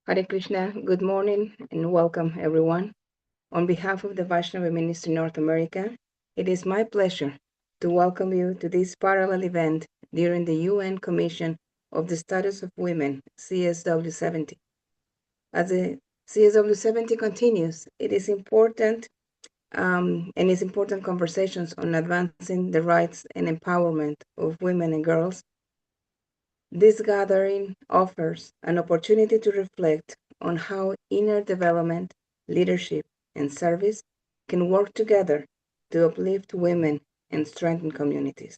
Hare Krishna, good morning and welcome everyone. On behalf of the Vaishnava Ministry North America, it is my pleasure to welcome you to this parallel event during the UN Commission of the Status of Women, CSW 70. As the CSW 70 continues, it is important and its important conversations on advancing the rights and empowerment of women and girls. This gathering offers an opportunity to reflect on how inner development, leadership, and service can work together to uplift women and strengthen communities.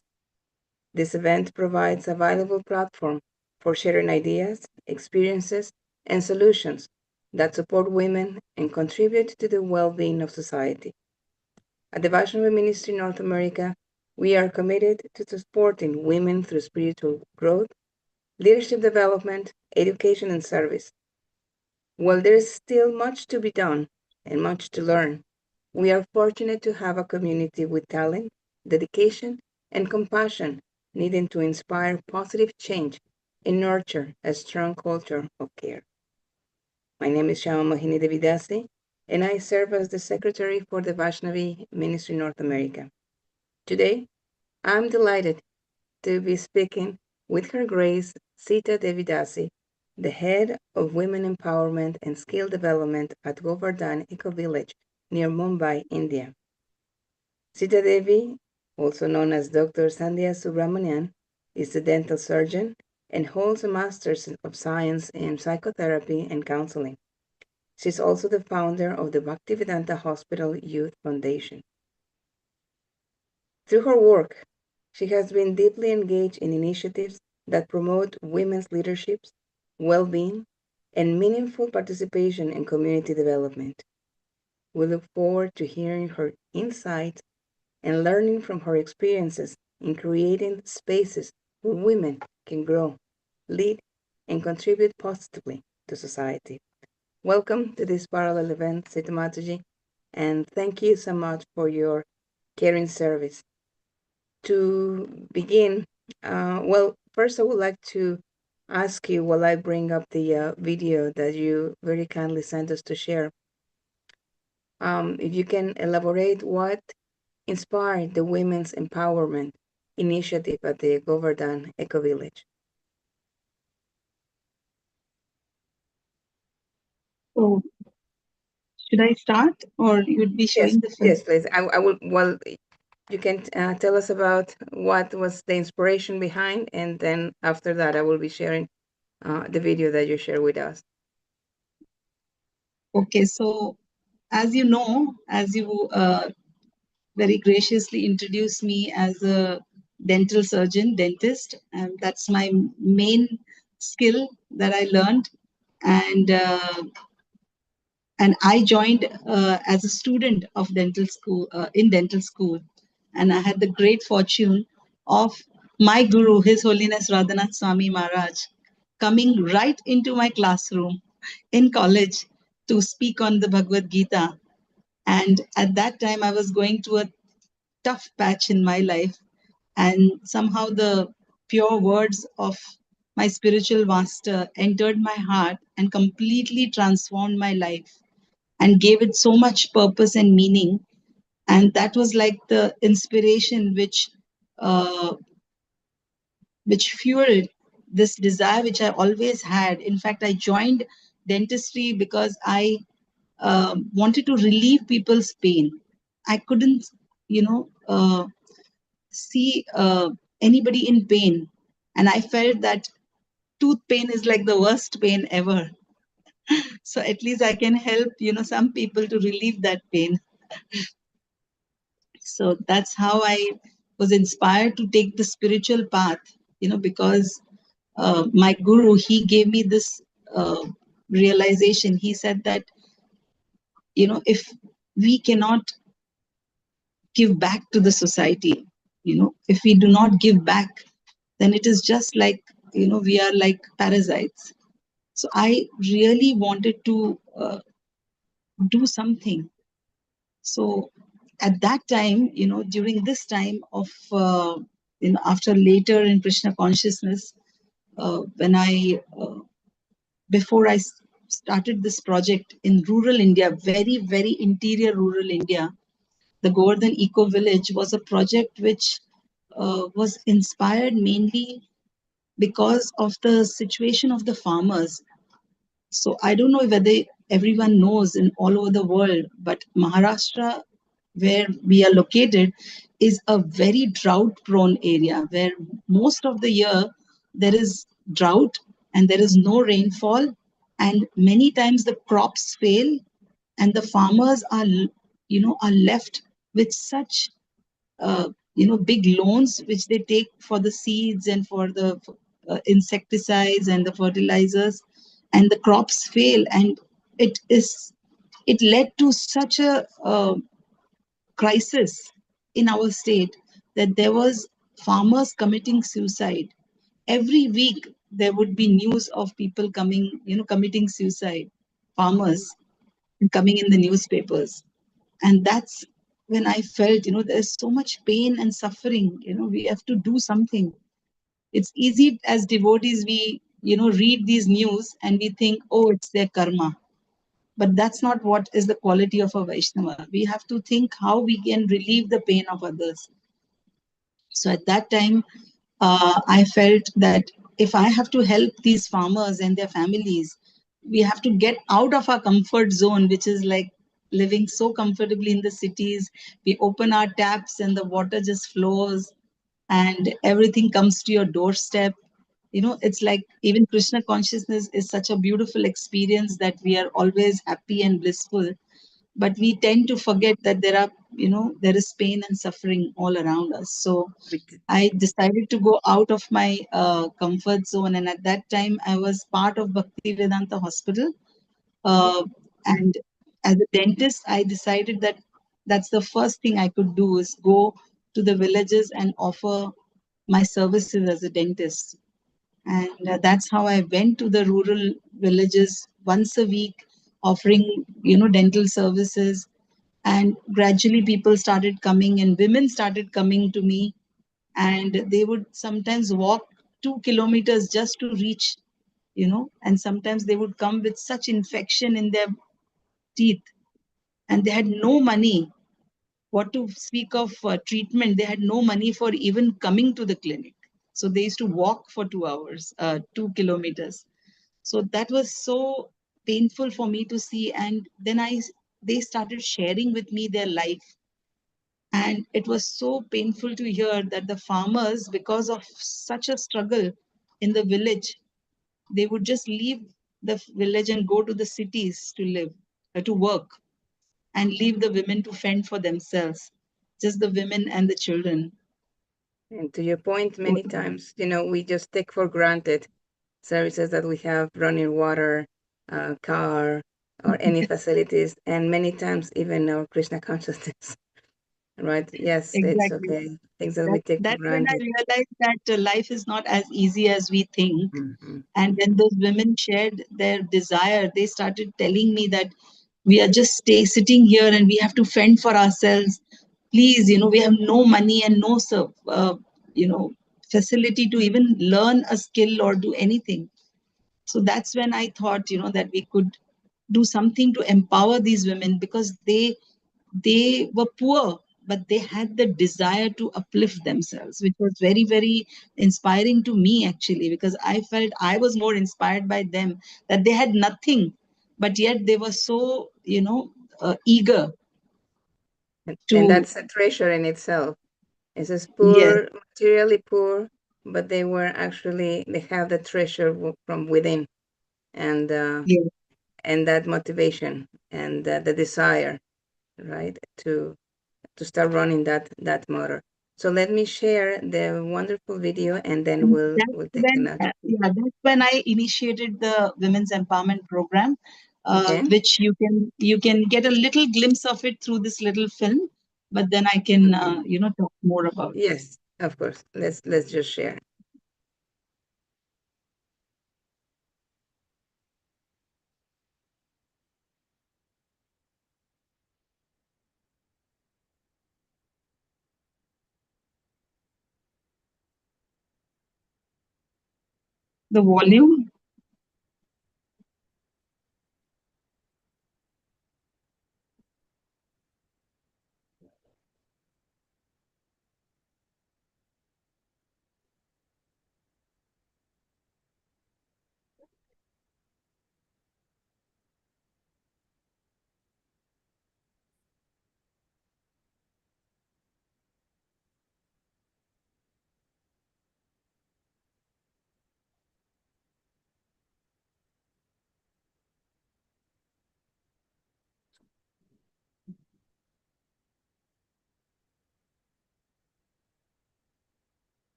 This event provides a valuable platform for sharing ideas, experiences, and solutions that support women and contribute to the well-being of society. At the Vaishnava Ministry North America, we are committed to supporting women through spiritual growth, leadership development, education, and service. While there is still much to be done and much to learn, we are fortunate to have a community with talent, dedication, and compassion needing to inspire positive change and nurture a strong culture of care. My name is Shama Mohini Devidasi, and I serve as the Secretary for the Vaishnavi Ministry North America. Today, I'm delighted to be speaking with Her Grace Sita Devidasi, the head of Women Empowerment and Skill Development at Govardhan Eco Village near Mumbai, India. Sita Devi, also known as Dr. Sandhya Subramanian, is a dental surgeon and holds a Master's of Science in Psychotherapy and Counseling. She's also the founder of the Bhaktivedanta Hospital Youth Foundation. Through her work, she has been deeply engaged in initiatives that promote women's leadership, well-being, and meaningful participation in community development. We look forward to hearing her insights and learning from her experiences in creating spaces where women can grow, lead, and contribute positively to society. Welcome to this parallel event, Sita Mataji, and thank you so much for your caring service. To begin, first I would like to ask you while I bring up the video that you very kindly sent us to share, if you can elaborate what inspired the Women's Empowerment Initiative at the Govardhan Eco Village. So, should I start or you'd be showing the film? Yes, please. I will, well, you can tell us about what was the inspiration behind, and then after that, I will be sharing the video that you share with us. Okay, so as you know, as you very graciously introduced me as a dental surgeon, dentist, and that's my main skill that I learned. And I joined as a student of dental school in dental school, and I had the great fortune of my guru, His Holiness Radhanath Swami Maharaj, coming right into my classroom in college to speak on the Bhagavad Gita. And at that time, I was going through a tough patch in my life, and somehow the pure words of my spiritual master entered my heart and completely transformed my life and gave it so much purpose and meaning. And that was like the inspiration uh, which fueled this desire which I always had. In fact, I joined dentistry because I wanted to relieve people's pain. I couldn't, you know, see anybody in pain, and I felt that tooth pain is like the worst pain ever. So at least I can help, some people to relieve that pain. So that's how I was inspired to take the spiritual path, because my guru, he gave me this realization. He said that, if we cannot give back to the society, if we do not give back, then it is just like, we are like parasites. So I really wanted to do something. So at that time, during this time of, after later in Krishna consciousness, when I, before I started this project in rural India, very, very interior rural India. The Govardhan Eco Village was a project which was inspired mainly because of the situation of the farmers. So I don't know whether everyone knows in all over the world, but Maharashtra, where we are located, is a very drought-prone area where most of the year there is drought and there is no rainfall, and many times the crops fail, and the farmers are, are left with such big loans which they take for the seeds and for the insecticides and the fertilizers, and the crops fail, and it led to such a crisis in our state that there was farmers committing suicide. Every week there would be news of people coming, committing suicide, farmers coming in the newspapers. And that's when I felt, there's so much pain and suffering, we have to do something. It's easy as devotees, we, read these news and we think, oh, it's their karma. But that's not what is the quality of a Vaishnava. We have to think how we can relieve the pain of others. So at that time, I felt that if I have to help these farmers and their families, we have to get out of our comfort zone, which is like living so comfortably in the cities. We open our taps and the water just flows and everything comes to your doorstep. It's like even Krishna consciousness is such a beautiful experience that we are always happy and blissful. But we tend to forget that there is pain and suffering all around us. So I decided to go out of my comfort zone. And at that time, I was part of Bhakti Vedanta Hospital. Uh, and as a dentist, I decided that that's the first thing I could do is go to the villages and offer my services as a dentist. And that's how I went to the rural villages once a week, offering, dental services. And gradually people started coming and women started coming to me, and they would sometimes walk 2 kilometers just to reach, and sometimes they would come with such infection in their teeth, and they had no money. What to speak of treatment? They had no money for even coming to the clinic. So they used to walk for 2 hours, 2 kilometers. So that was so painful for me to see. And then they started sharing with me their life. And it was so painful to hear that the farmers, because of such a struggle in the village, they would just leave the village and go to the cities to live, to work, and leave the women to fend for themselves, just the women and the children. And to your point, many times, we just take for granted services that we have, running water, car, or any facilities, and many times even our Krishna consciousness. Right? Yes, it's Exactly. okay. Things that we take for That's when I granted. realized that life is not as easy as we think. Mhm. And when those women shared their desire, they started telling me that we are just sitting here and we have to fend for ourselves. Please, we have no money and no, you know, facility to even learn a skill or do anything. So that's when I thought, that we could do something to empower these women, because they were poor, but they had the desire to uplift themselves, which was very, very inspiring to me actually, because I felt I was more inspired by them, that they had nothing, but yet they were so, eager And to, that's a treasure in itself. It's just yes, poor, materially poor, but they have the treasure from within, and uh, yes. and that motivation and the desire, right, to start running that motor. So let me share the wonderful video, and then And we'll take another. that's when I initiated the women's empowerment program, Okay. which you can get a little glimpse of it through this little film, but then I can Okay. talk more about it. Yes, of course. Let's just share. The volume.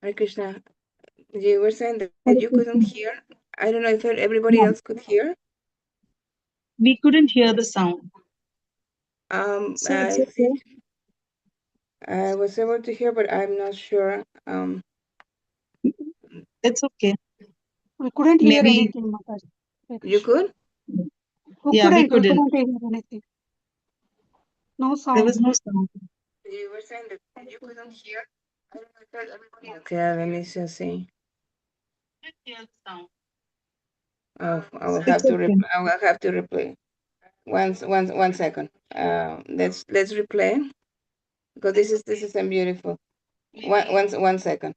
Hare Krishna, you were saying that Hare you couldn't Krishna. hear. I don't know if everybody No, else could hear. we couldn't hear the sound. So it's I okay. think I was able to hear, but I'm not sure. It's okay. We couldn't hear Maybe, anything, Mataji. Hare You Krishna. could? yeah, we We couldn't. couldn't hear anything. No There sound. was no sound. You were saying that you couldn't hear. I don't know if everybody else. Okay, let me just see. Hear the sound. Oh, I will It's have to okay. replay. I will have to replay. One second. Let's replay because this is beautiful. One second.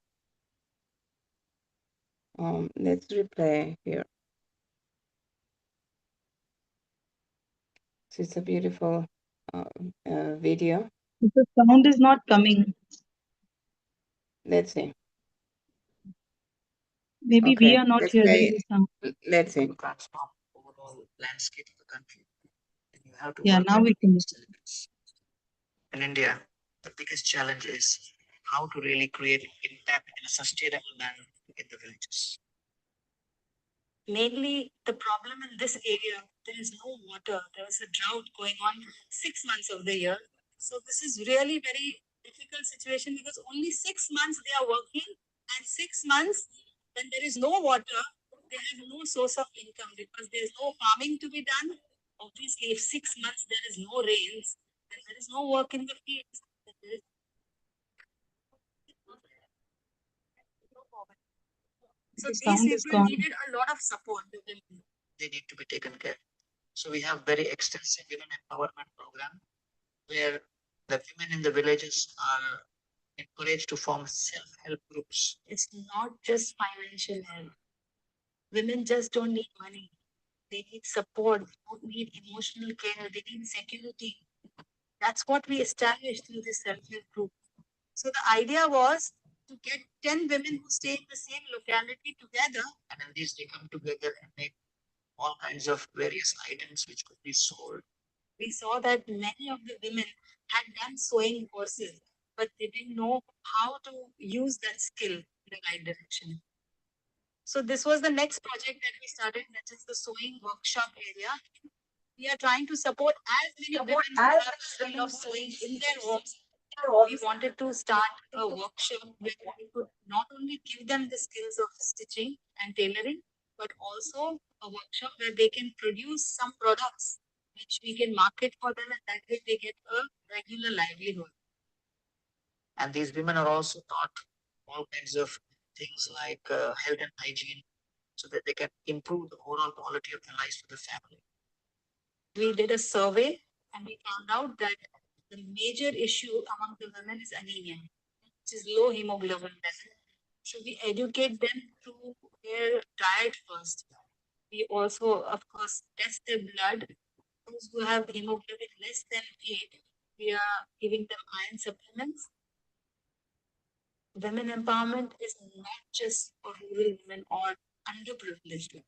Let's replay here. So it's a beautiful video. The sound is not coming. Let's see. Maybe we Okay, are not let's hearing play. the sound. Let's see. Transform overall landscape of the country. And you have to Yeah, work now with we can. elements. In India, the biggest challenge is how to really create impact in a sustainable manner in the villages. Mainly, the problem in this area, there is no water. There is a drought going on 6 months of the year. So this is really very difficult situation because only 6 months they are working, and 6 months when there is no water, they have no source of income because there is no farming to be done. Obviously, if 6 months there is no rains, then there is no work in the fields. Then there is no poverty. So The these sound is people gone. needed a lot of support. They need to be taken care. So we have very extensive women empowerment program where the women in the villages are encouraged to form self-help groups. It's not just financial help. Women just don't need money. They need support. They don't need emotional care. They need security. That's what we established through this self-help group. So the idea was to get 10 women who stay in the same locality together. And then these they come together and make all kinds of various items which could be sold. We saw that many of the women had done sewing courses, but they didn't know how to use that skill in the right direction. So this was the next project that we started, that is the sewing workshop area. We are trying to support as many women who have the skill of sewing in their homes. We wanted to start a workshop where we could not only give them the skills of stitching and tailoring, but also a workshop where they can produce some products which we can market for them, and that way they get a regular livelihood. And these women are also taught all kinds of things like health and hygiene so that they can improve the overall quality of their lives for the family. We did a survey and we found out that the major issue among the women is anemia, which is low hemoglobin level. So we educate them through their diet first. We also, of course, test their blood. Those who have hemoglobin less than 8, we are giving them iron supplements. Women empowerment is not just for rural women or underprivileged women.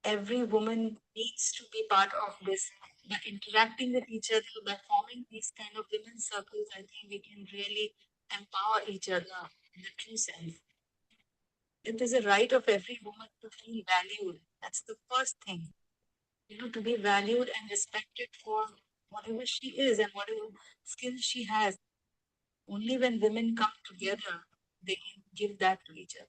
Every woman needs to be part of this. By interacting with each other, by forming these kind of women's circles, I think we can really empower each other in the true sense. It is a right of every woman to feel valued. That's the first thing. To be valued and respected for whatever she is and whatever skills she has. Only when women come together, they can give that to each other.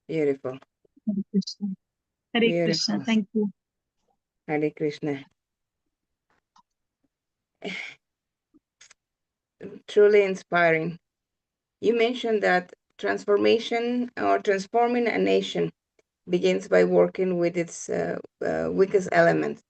Beautiful. Hare Krishna. Hare Krishna. Beautiful. Thank you. Hare Krishna. Truly inspiring. You mentioned that transformation or transforming a nation begins by working with its weakest elements.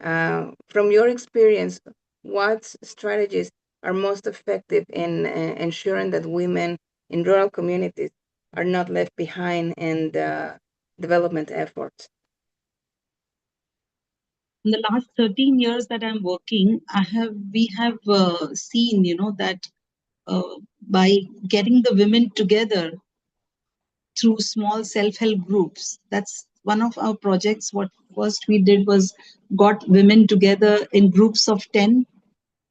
From your experience, what strategies are most effective in ensuring that women in rural communities are not left behind in the development efforts? In the last 13 years that I'm working, we have seen, that by getting the women together through small self-help groups. That's one of our projects. What first we did was got women together in groups of 10,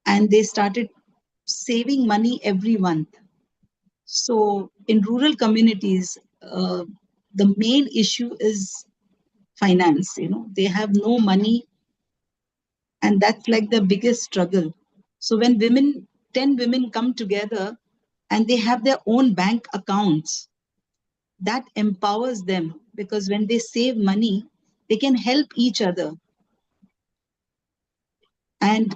and they started saving money every month. So in rural communities, the main issue is finance. They have no money, and that's like the biggest struggle. So when 10 women come together and they have their own bank accounts, that empowers them, because when they save money, they can help each other. And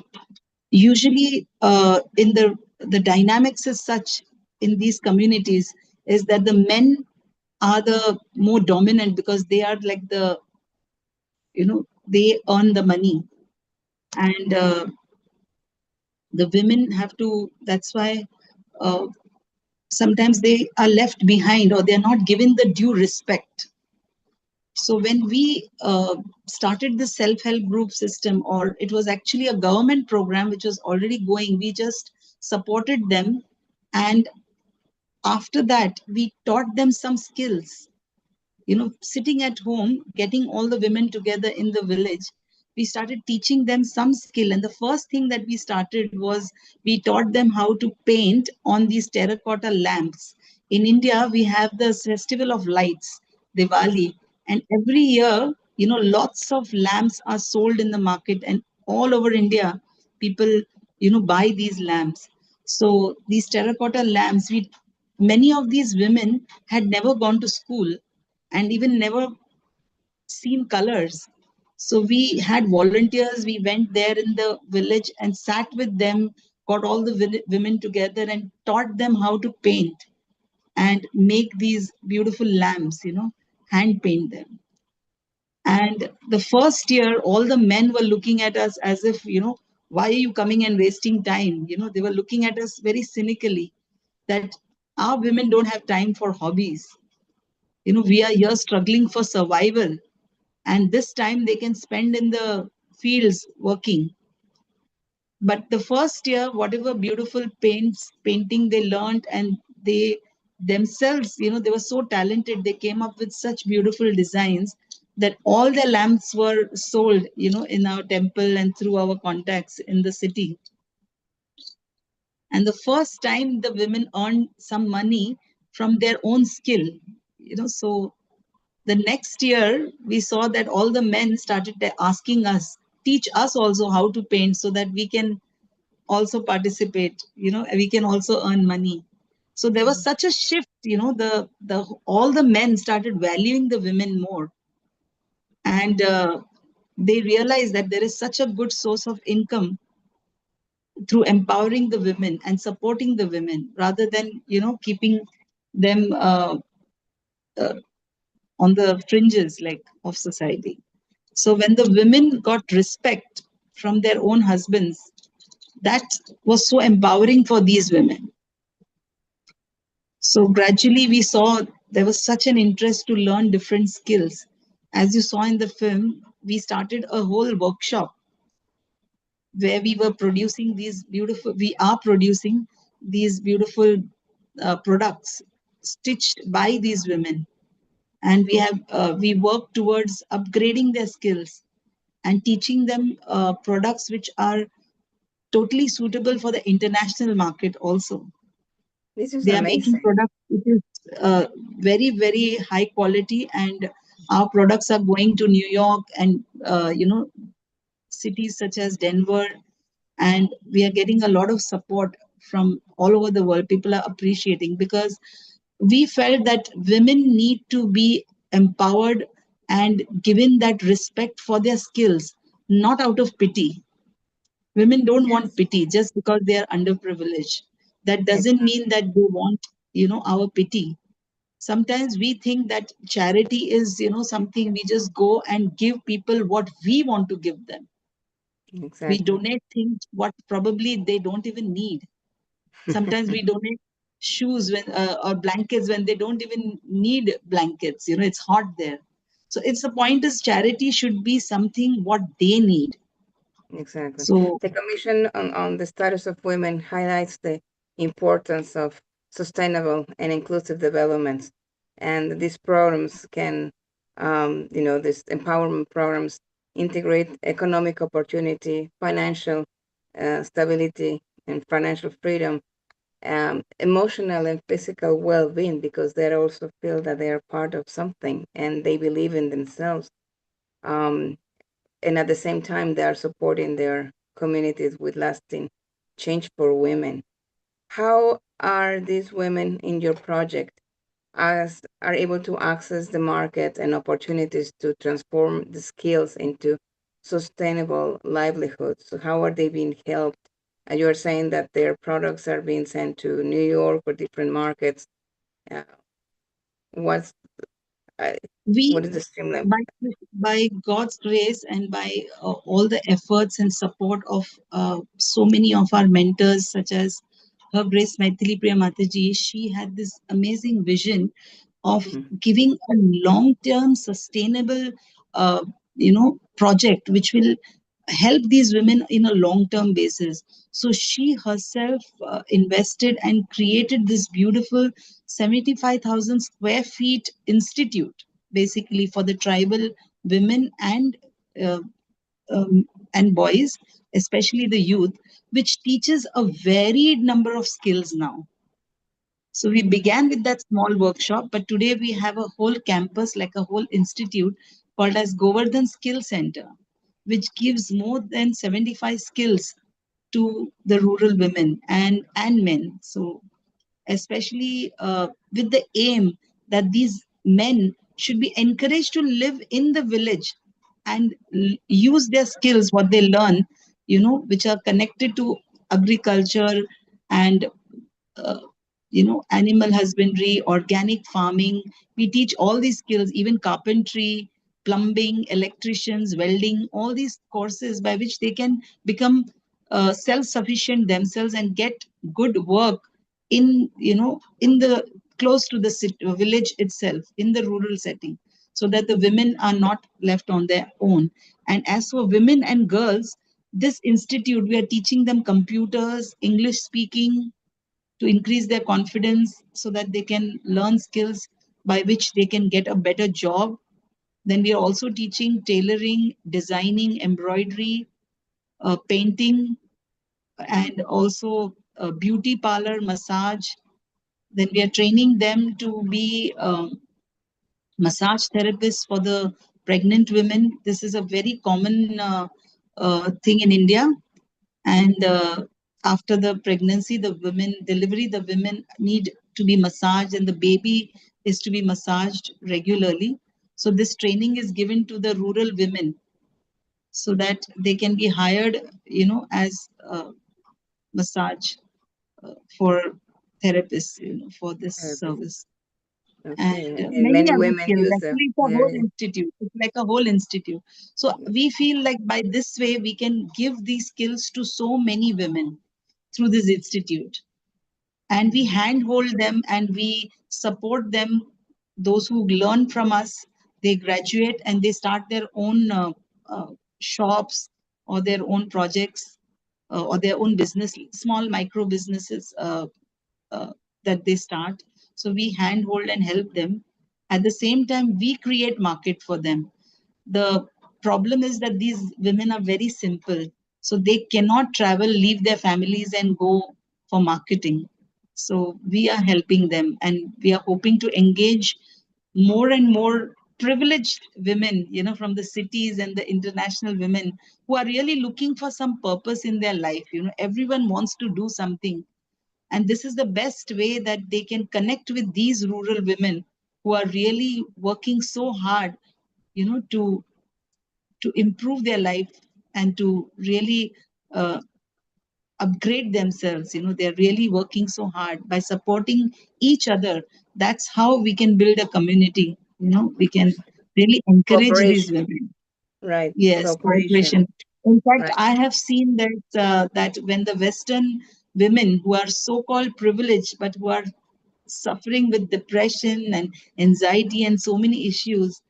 usually in the dynamics is such in these communities is that the men are the more dominant, because they are like they earn the money, and the women have to, that's why uh, sometimes they are left behind, or they're not given the due respect. So when we started the self-help group system, or it was actually a government program which was already going, we just supported them. And after that, we taught them some skills. Sitting at home, getting all the women together in the village, we started teaching them some skill. And the first thing that we started was we taught them how to paint on these terracotta lamps. In India, we have the Festival of Lights, Diwali, and every year, lots of lamps are sold in the market, and all over India, people, buy these lamps. So these terracotta lamps, many of these women had never gone to school and even never seen colors. So we had volunteers, we went there in the village and sat with them, got all the women together and taught them how to paint and make these beautiful lamps, hand paint them. And the first year, all the men were looking at us as if, why are you coming and wasting time? They were looking at us very cynically, that our women don't have time for hobbies. We are here struggling for survival, and this time they can spend in the fields working. But the first year, whatever beautiful painting they learned, and they themselves, they were so talented, they came up with such beautiful designs that all their lamps were sold, in our temple and through our contacts in the city. And the first time the women earned some money from their own skill, so the next year we saw that all the men started asking us, teach us also how to paint so that we can also participate, we can also earn money. So there was such a shift, the all the men started valuing the women more, and they realized that there is such a good source of income through empowering the women and supporting the women, rather than keeping them uh, on the fringes like of society. So when the women got respect from their own husbands, that was so empowering for these women. So gradually we saw there was such an interest to learn different skills. As you saw in the film, we started a whole workshop where we are producing these beautiful products stitched by these women. And we work towards upgrading their skills and teaching them products which are totally suitable for the international market also. This is They are making amazing. products which is very, very high quality, and our products are going to New York and cities such as Denver, and we are getting a lot of support from all over the world. People are appreciating, because we felt that women need to be empowered and given that respect for their skills, not out of pity. Women don't want pity just because they are underprivileged. That doesn't mean that they want, our pity. Sometimes we think that charity is, something we just go and give people what we want to give them. Exactly. We donate things what probably they don't even need. Sometimes we donate shoes or blankets when they don't even need blankets. It's hot there. So it's the point is charity should be something what they need. Exactly. So The Commission on the Status of Women highlights the importance of sustainable and inclusive development. And these programs can, these empowerment programs integrate economic opportunity, financial stability, and financial freedom, emotional and physical well-being, because they also feel that they are part of something and they believe in themselves. And at the same time, they are supporting their communities with lasting change for women. How are these women in your project are able to access the market and opportunities to transform the skills into sustainable livelihoods? So how are they being helped? And you are saying that their products are being sent to New York or different markets. Uh, what's We, what is the streamline? by God's grace and by all the efforts and support of so many of our mentors, such as Her Grace Maithili Priya Mataji, she had this amazing vision of giving a long-term sustainable, project which will help these women in a long-term basis. So she herself invested and created this beautiful 75,000 square feet institute, basically for the tribal women uh, and boys, especially the youth, which teaches a varied number of skills now. So we began with that small workshop, but today we have a whole campus, like a whole institute called as Govardhan Skill Center, which gives more than 75 skills to the rural women and men. So especially with the aim that these men should be encouraged to live in the village and use their skills, what they learn, which are connected to agriculture and uh, animal husbandry, organic farming. We teach all these skills, even carpentry, plumbing, electricians, welding, all these courses by which they can become self-sufficient themselves and get good work in the close to the village itself, in the rural setting, so that the women are not left on their own. And as for women and girls, this institute, we are teaching them computers, English speaking, to increase their confidence so that they can learn skills by which they can get a better job. Then we are also teaching tailoring, designing, embroidery, painting, and also beauty parlor, massage. Then we are training them to be massage therapists for the pregnant women. This is a very common thing in India. And after the pregnancy, the women need to be massaged, and the baby is to be massaged regularly. So this training is given to the rural women so that they can be hired, as massage for therapists, for this service. And Okay. And many many other women skills. use them. Actually, it's a Yeah, whole yeah. institute. It's like a whole institute. So we feel like by this way, we can give these skills to so many women through this institute. And we handhold them and we support them. Those who learn from us, they graduate and they start their own uh, shops or their own projects or their own business, small micro businesses uh, that they start. So we handhold and help them. At the same time, we create market for them. The problem is that these women are very simple, so they cannot travel, leave their families and go for marketing. So we are helping them, and we are hoping to engage more and more privileged women, from the cities and the international women who are really looking for some purpose in their life. Everyone wants to do something, and this is the best way that they can connect with these rural women who are really working so hard, to improve their life and to really upgrade themselves. They're really working so hard by supporting each other. That's how we can build a community. We can really encourage these Cooperation. women. Right. Yes, Cooperation. cooperation. In fact, Right. I have seen that when the Western women who are so-called privileged but who are suffering with depression and anxiety and so many issues,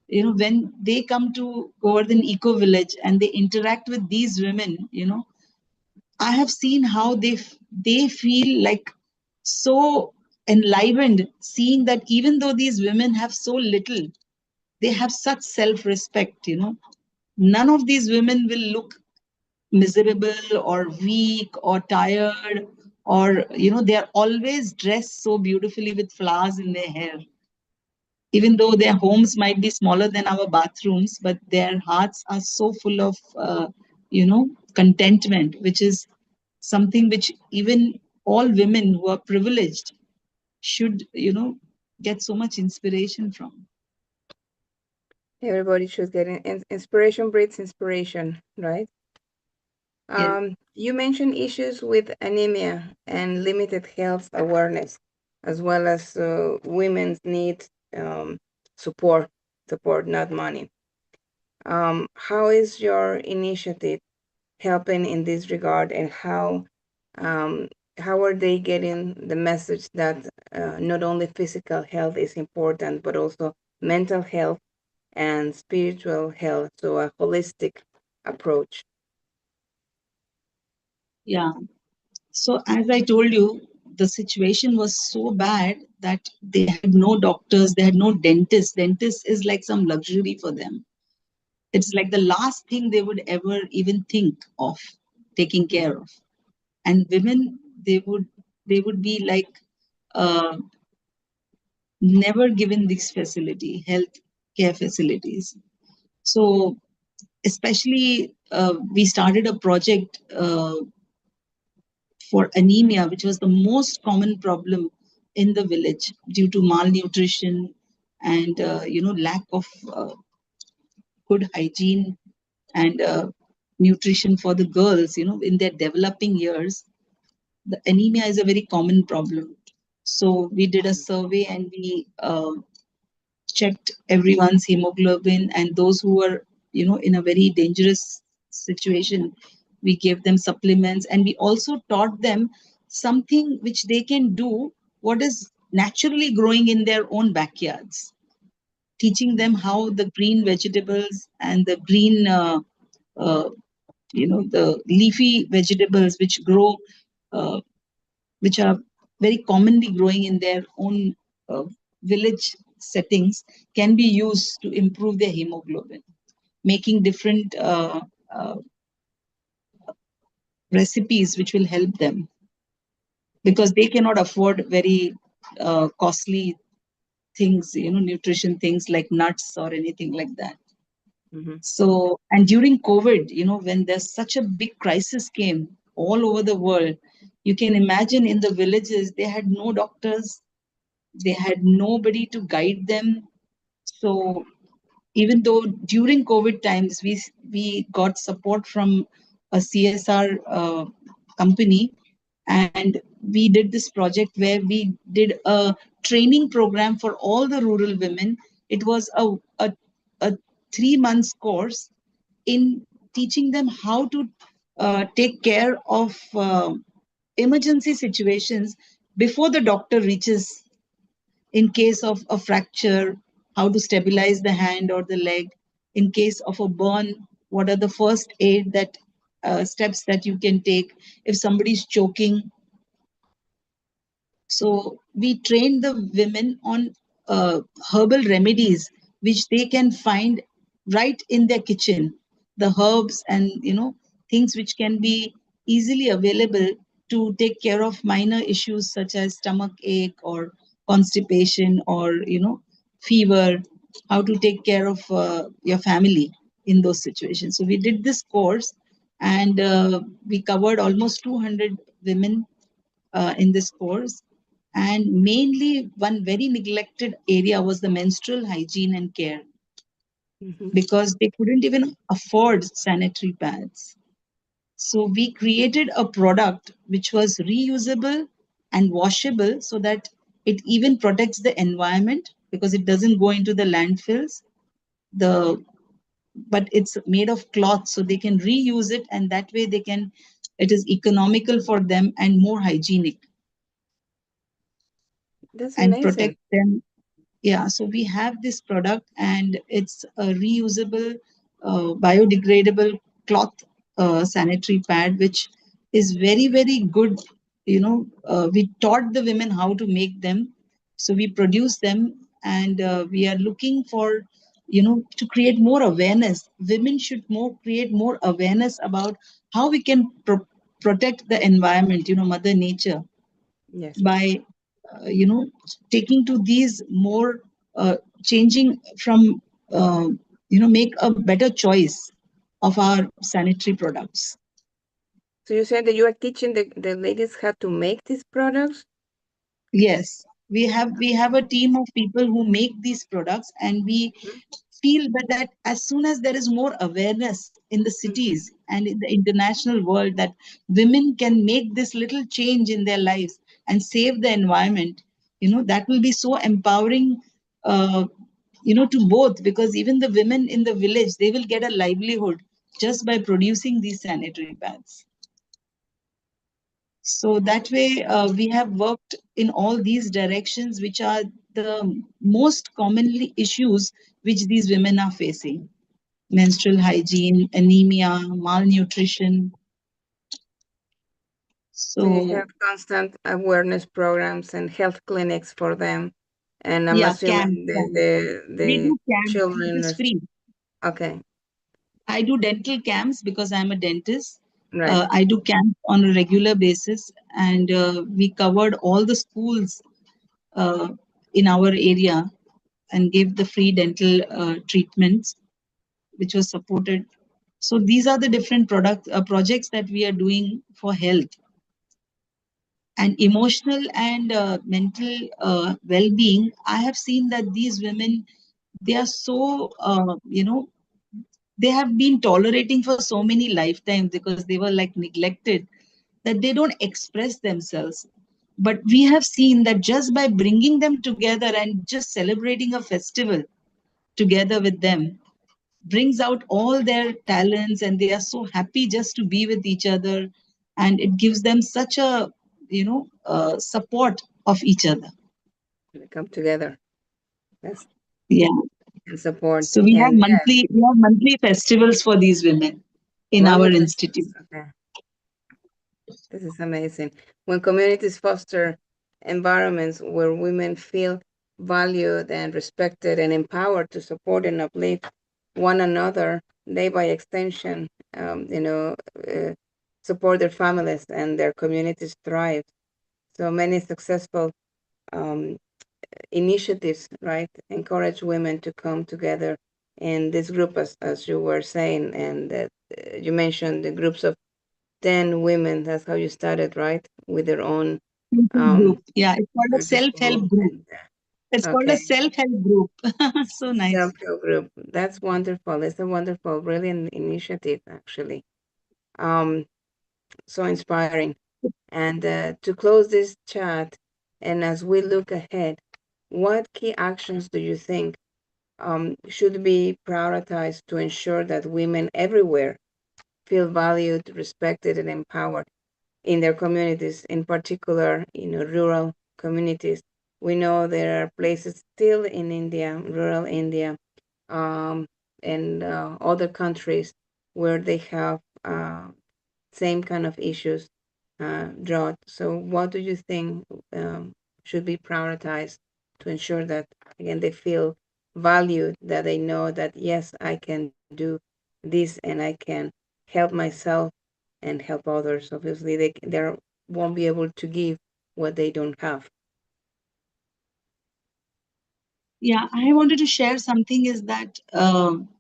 when they come to Govardhan Eco Village and they interact with these women, I have seen how they feel like so enlivened, seeing that even though these women have so little, they have such self-respect. None of these women will look miserable or weak or tired, or they are always dressed so beautifully with flowers in their hair, even though their homes might be smaller than our bathrooms, but their hearts are so full of contentment, which is something which even all women who are privileged should get so much inspiration from. Everybody should get inspiration breeds inspiration, right? Yes. You mentioned issues with anemia and limited health awareness, as well as women's need um, support, not money. How is your initiative helping in this regard, and um, how are they getting the message that not only physical health is important, but also mental health and spiritual health, so a holistic approach? Yeah. So as I told you, the situation was so bad that they had no doctors, they had no dentists. Dentist is like some luxury for them. It's like the last thing they would ever even think of taking care of. And women, they would be like uh, never given this facility, health care facilities. So especially we started a project for anemia, which was the most common problem in the village due to malnutrition and lack of good hygiene and nutrition for the girls. In their developing years, the anemia is a very common problem. So we did a survey and we checked everyone's hemoglobin, and those who were in a very dangerous situation, we gave them supplements, and we also taught them something which they can do, what is naturally growing in their own backyards, teaching them how the green vegetables and the green uh, the leafy vegetables which grow uh, which are very commonly growing in their own village settings, can be used to improve their hemoglobin, making different recipes which will help them, because they cannot afford very costly things, nutrition things like nuts or anything like that. Mm-hmm. So, and during COVID, when there's such a big crisis came all over the world, you can imagine in the villages, they had no doctors, they had nobody to guide them. So even though during COVID times we got support from a CSR company, and we did this project where we did a training program for all the rural women. It was a 3 months course in teaching them how to take care of emergency situations before the doctor reaches, in case of a fracture, how to stabilize the hand or the leg, in case of a burn, what are the first aid that steps that you can take if somebody's choking. So we train the women on herbal remedies which they can find right in their kitchen, the herbs and things which can be easily available to take care of minor issues such as stomach ache or constipation or fever, how to take care of your family in those situations. So we did this course, and we covered almost 200 women in this course. And mainly, one very neglected area was the menstrual hygiene and care, Mm-hmm. because they couldn't even afford sanitary pads. So we created a product which was reusable and washable, so that it even protects the environment because it doesn't go into the landfills. The But it's made of cloth, so they can reuse it, and that way it is economical for them and more hygienic That's and amazing. protect them. Yeah, so we have this product, and it's a reusable, biodegradable cloth sanitary pad, which is very, very good. We taught the women how to make them. So we produce them, and we are looking for, to create more awareness. Women should create more awareness about how we can protect the environment, Mother Nature, Yes. by, taking to these more, changing from, make a better choice of our sanitary products. So you said that you are teaching the ladies how to make these products? Yes, we have a team of people who make these products, and we feel that as soon as there is more awareness in the cities and in the international world that women can make this little change in their lives and save the environment, that will be so empowering, uh, to both, because even the women in the village, they will get a livelihood just by producing these sanitary pads. So that way, we have worked in all these directions, which are the most commonly issues which these women are facing: menstrual hygiene, anemia, malnutrition. So you have So constant awareness programs and health clinics for them. And I'm yeah, assuming we the do camps. It children is are free. okay, I do dental camps because I'm a dentist. right. I do camps on a regular basis, and we covered all the schools uh, in our area and gave the free dental treatments, which was supported. So these are the different projects that we are doing for health and emotional and mental well-being. I have seen that these women, they are so, they have been tolerating for so many lifetimes because they were like neglected, that they don't express themselves. But we have seen that just by bringing them together and just celebrating a festival together with them brings out all their talents, and they are so happy just to be with each other, and it gives them such a, support of each other. They come together. Yes, Yeah. and support. So we have And yes, monthly festivals for these women in our monthly institute. festivals. Okay. This is amazing. When communities foster environments where women feel valued and respected and empowered to support and uplift one another, they by extension, support their families and their communities thrive. So many successful um, initiatives, right, encourage women to come together in this group, as you were saying, and that you mentioned the groups of 10 women. That's how you started, right? With their own Self-help um, group. Yeah, it's called a group. self-help group. And, It's called a okay, self-help group. So nice. self-help group. That's wonderful. It's a wonderful, brilliant initiative, actually. Um, so inspiring. And to close this chat, and as we look ahead, what key actions do you think should be prioritized to ensure that women everywhere feel valued, respected, and empowered in their communities, in particular, rural communities? We know there are places still in India, rural India, um, and other countries where they have same kind of issues, drought. So, what do you think should be prioritized to ensure that, again, they feel valued, that they know that, yes, I can do this and I can help myself and help others? Obviously, they won't be able to give what they don't have. Yeah, I wanted to share something is that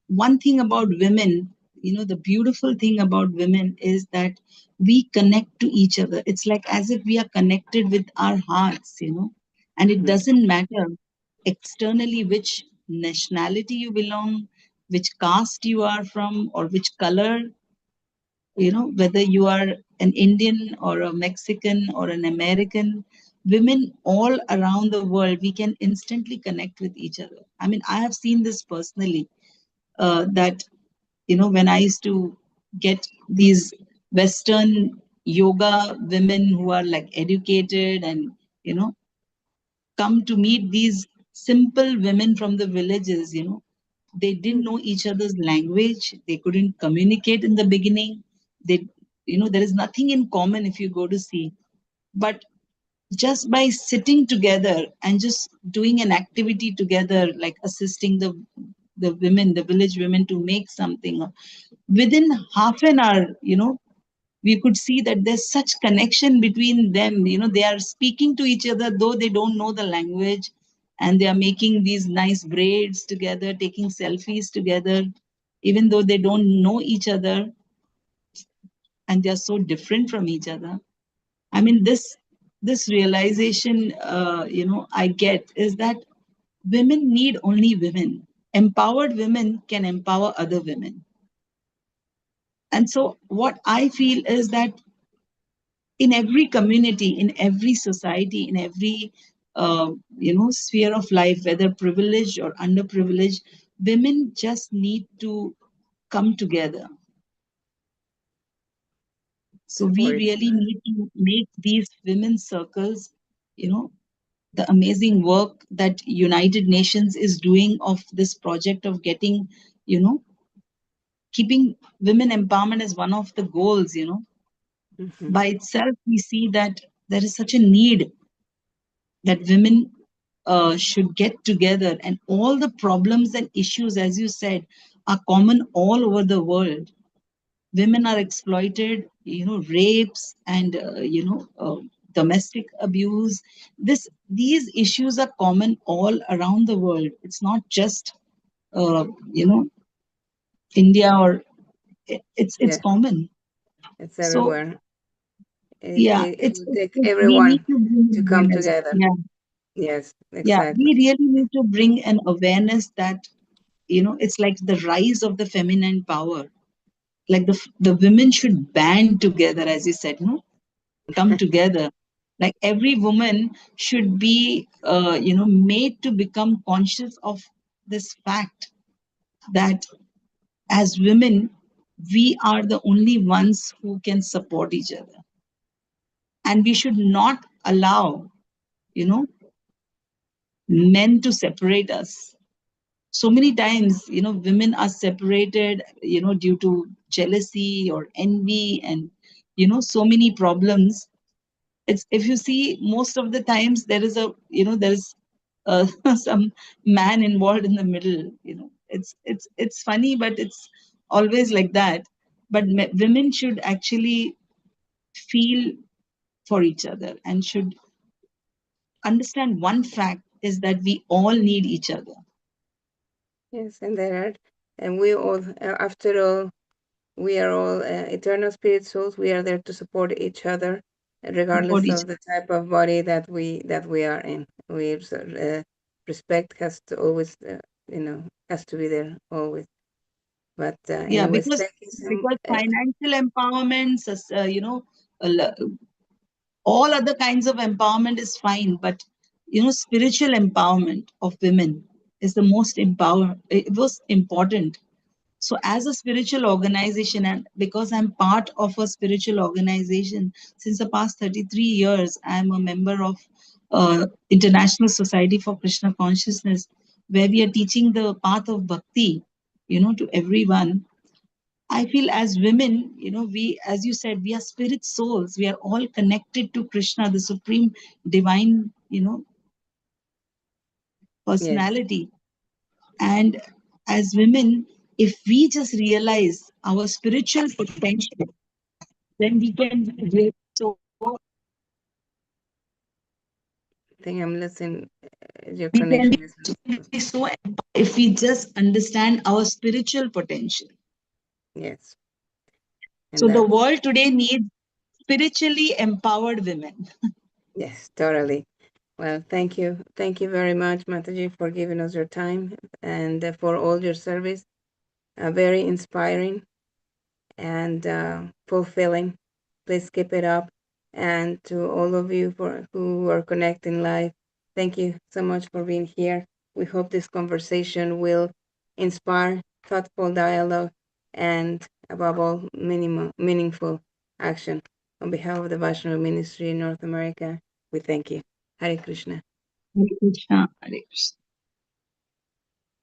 one thing about women, the beautiful thing about women is that we connect to each other. It's like as if we are connected with our hearts, and it Mhm. doesn't matter externally which nationality you belong, which caste you are from, or which color, whether you are an Indian or a Mexican or an American. Women all around the world, we can instantly connect with each other. I mean, I have seen this personally, that, when I used to get these Western yoga women who are like educated and, come to meet these simple women from the villages, they didn't know each other's language. They couldn't communicate in the beginning. They there is nothing in common if you go to see. But just by sitting together and just doing an activity together, like assisting the women, the village women to make something, within half an hour, we could see that there's such connection between them. They are speaking to each other, though they don't know the language, and they are making these nice braids together, taking selfies together, even though they don't know each other and they are so different from each other. I mean, this realization, I get is that women need only women. Empowered women can empower other women. And so what I feel is that in every community, in every society, in every sphere of life, whether privileged or underprivileged, women just need to come together. So we really need to make these women's circles, the amazing work that United Nations is doing of this project of getting, keeping women empowerment as one of the goals, Mm-hmm. by itself, we see that there is such a need that women should get together, and all the problems and issues, as you said, are common all over the world. Women are exploited, rapes and domestic abuse. These issues are common all around the world. It's not just uh, you know India, or it's common. It's So everywhere. yeah, It will take we need everyone to bring to come awareness. together. Yeah, Yes, yeah, we exactly. really need to bring an awareness that it's like the rise of the feminine power. Like the women should band together, as you said, come together. Like every woman should be made to become conscious of this fact that as women we are the only ones who can support each other, and we should not allow you know men to separate us. So many times, women are separated, due to jealousy or envy, and so many problems. It's, if you see, most of the times there is there's some man involved in the middle. It's funny, but it's always like that. But women should actually feel for each other and should understand one fact is that we all need each other. Yes, and there are, and we all, after all, we are all eternal spirit souls. We are there to support each other, Support regardless each of the type of body that we are in. Respect has to always, has to be there always. But Yeah, anyways, because thank you so. financial empowerment, a all other kinds of empowerment is fine, but spiritual empowerment of women is the most it was important. So as a spiritual organization, and because I'm part of a spiritual organization since the past 33 years, I'm a member of International Society for Krishna Consciousness, where we are teaching the path of bhakti, to everyone. I feel as women, we, as you said, we are spirit souls. We are all connected to Krishna, the supreme divine, Yes, personality. And as women, if we just realize our spiritual potential, then we can be so I think I'm listening. Your we can connection is. be so if we just understand our spiritual potential. Yes, and So the that's world today needs spiritually empowered women. yes, totally. Well, thank you very much, Mataji, for giving us your time and for all your service. Very inspiring and fulfilling. Please keep it up. And to all of you who are connecting live, thank you so much for being here. We hope this conversation will inspire thoughtful dialogue and, above all, meaningful action. On behalf of the Vaishnava Ministry in North America, we thank you. Hare Krishna. Hare Krishna, Hare Krishna.